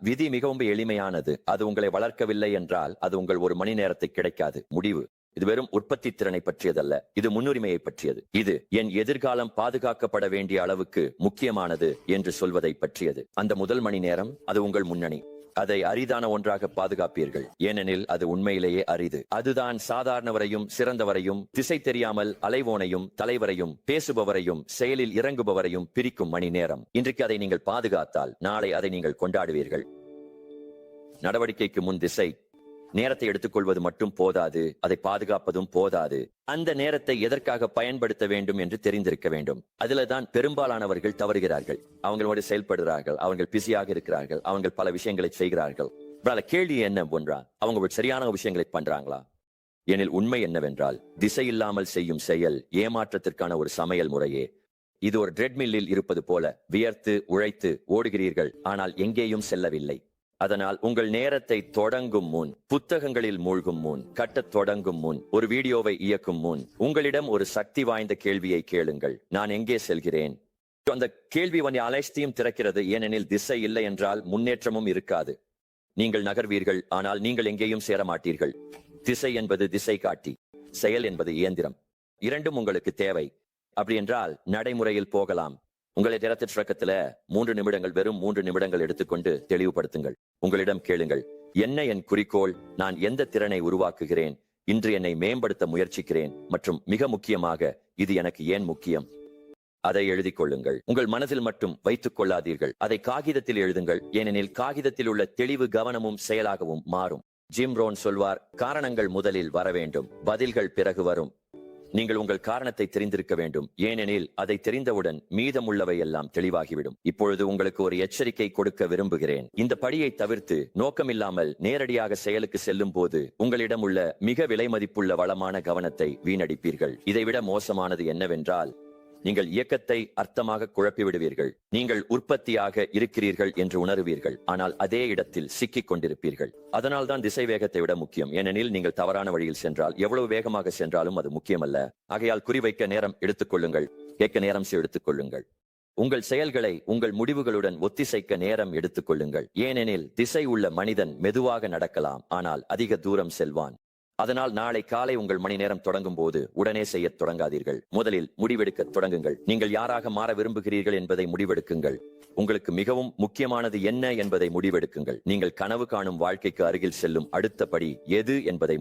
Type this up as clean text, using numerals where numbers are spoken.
விதி மிகவும் எளிமையானது. அது உங்களை வளர்க்கவில்லை என்றால் அது உங்கள் ஒரு மணி நேரத்தை கிடைக்காது. முடிவு. இது வெறும் உற்பத்தி திறனை பற்றியதல்ல, இது முன்னுரிமையை பற்றியது. இது என் எதிர்காலம் பாதுகாக்கப்பட வேண்டிய அளவுக்கு முக்கியமானது என்று சொல்வதை பற்றியது. அந்த முதல் மணி நேரம் அது உங்கள் முன்னணி. அதை அரிதான ஒன்றாக பாதுகாப்பீர்கள், ஏனெனில் அது உண்மையிலேயே அரிது. அதுதான் சாதாரணவரையும் சிறந்தவரையும், திசை தெரியாமல் அலைவோனையும் தலைவரையும் பேசுபவரையும் செயலில் இறங்குபவரையும் பிரிக்கும் மணி நேரம். இன்றைக்கு அதை நீங்கள் பாதுகாத்தால் நாளை அதை நீங்கள் கொண்டாடுவீர்கள். நடவடிக்கைக்கு முன் திசை. நேரத்தை எடுத்துக்கொள்வது மட்டும் போதாது, அதை பாதுகாப்பதும் போதாது. அந்த நேரத்தை எதற்காக பயன்படுத்த வேண்டும் என்று தெரிந்திருக்க வேண்டும். அதுல தான் பெரும்பாலானவர்கள் தவறுகிறார்கள். அவங்களோடு செயல்படுகிறார்கள், அவர்கள் பிஸியாக இருக்கிறார்கள், அவங்க பல விஷயங்களை செய்கிறார்கள். கேள்வி என்ன ஒன்றா, அவங்க சரியான விஷயங்களை பண்றாங்களா? எனில் உண்மை என்னவென்றால், திசை இல்லாமல் செய்யும் செயல் ஏமாற்றத்திற்கான ஒரு சமையல் முறையே. இது ஒரு ட்ரெட்மில்லில் இருப்பது போல வியர்த்து உழைத்து ஓடுகிறீர்கள், ஆனால் எங்கேயும் செல்லவில்லை. அதனால் உங்கள் நேரத்தை தொடங்கும் முன், புத்தகங்களில் மூழ்கும் முன், கட்டத் தொடங்கும் முன், ஒரு வீடியோவை இயக்கும் முன், உங்களிடம் ஒரு சக்தி வாய்ந்த கேள்வியை கேளுங்கள். நான் எங்கே செல்கிறேன்? அந்த கேள்வி அனைத்தையும் திறக்கிறது. ஏனெனில் திசை இல்லை என்றால் முன்னேற்றமும் இருக்காது. நீங்கள் நகர்வீர்கள், ஆனால் நீங்கள் எங்கேயும் சேர மாட்டீர்கள். திசை என்பது திசை காட்டி, செயல் என்பது இயந்திரம். இரண்டும் உங்களுக்கு தேவை. அப்படி என்றால் நடைமுறையில் போகலாம். உங்களை தொடக்கத்துல 3 நிமிடங்கள், வெறும் 3 நிமிடங்கள் எடுத்துக்கொண்டு தெளிவுபடுத்துங்கள். உங்களிடம் கேளுங்கள், என்ன என் குறிக்கோள்? நான் எந்த திறனை உருவாக்குகிறேன்? இன்று என்னை மேம்படுத்த முயற்சிக்கிறேன், மற்றும் மிக முக்கியமாக இது எனக்கு ஏன் முக்கியம்? அதை எழுதிக் கொள்ளுங்கள். உங்கள் மனதில் மட்டும் வைத்துக் கொள்ளாதீர்கள், அதை காகிதத்தில் எழுதுங்கள். ஏனெனில் காகிதத்தில் உள்ள தெளிவு கவனமும் செயலாகவும் மாறும். ஜிம் ரோன் சொல்வார், காரணங்கள் முதலில் வர வேண்டும், பதில்கள் பிறகு வரும். நீங்கள் உங்கள் காரணத்தை தெரிந்திருக்க வேண்டும், ஏனெனில் அதை தெரிந்தவுடன் மீதமுள்ளவை எல்லாம் தெளிவாகிவிடும். இப்பொழுது உங்களுக்கு ஒரு எச்சரிக்கை கொடுக்க விரும்புகிறேன். இந்த படியை தவிர்த்து நோக்கமில்லாமல் நேரடியாக செயலுக்கு செல்லும் போது உங்களிடம் உள்ள மிக விலை மதிப்புள்ள வளமான கவனத்தை வீணடிப்பீர்கள். இதைவிட மோசமானது என்னவென்றால், நீங்கள் இயக்கத்தை அர்த்தமாக குழப்பிவிடுவீர்கள். நீங்கள் உற்பத்தியாக இருக்கிறீர்கள் என்று உணருவீர்கள், ஆனால் அதே இடத்தில் சிக்கிக் கொண்டிருப்பீர்கள். அதனால் தான் திசை வேகத்தை விட முக்கியம். ஏனெனில் நீங்கள் தவறான வழியில் சென்றால் எவ்வளவு வேகமாக சென்றாலும் அது முக்கியமல்ல. ஆகையால் குறிவைக்க நேரம் எடுத்துக்கொள்ளுங்கள், கேட்க நேரம் எடுத்துக்கொள்ளுங்கள். உங்கள் செயல்களை உங்கள் முடிவுகளுடன் ஒத்திசைக்க நேரம் எடுத்துக்கொள்ளுங்கள். ஏனெனில் திசை உள்ள மனிதன் மெதுவாக நடக்கலாம், ஆனால் அதிக தூரம் செல்வான். அதனால் நாளை காலை உங்கள் மணி நேரம் தொடங்கும் போது உடனே செய்ய தொடங்காதீர்கள். முதலில் முடிவெடுக்க தொடங்குங்கள். நீங்கள் யாராக மாற விரும்புகிறீர்கள் என்பதை முடிவெடுக்குங்கள். உங்களுக்கு மிகவும் முக்கியமானது என்ன என்பதை முடிவெடுக்குங்கள். நீங்கள் கனவு காணும் வாழ்க்கைக்கு அருகில் செல்லும் அடுத்த படி எது என்பதை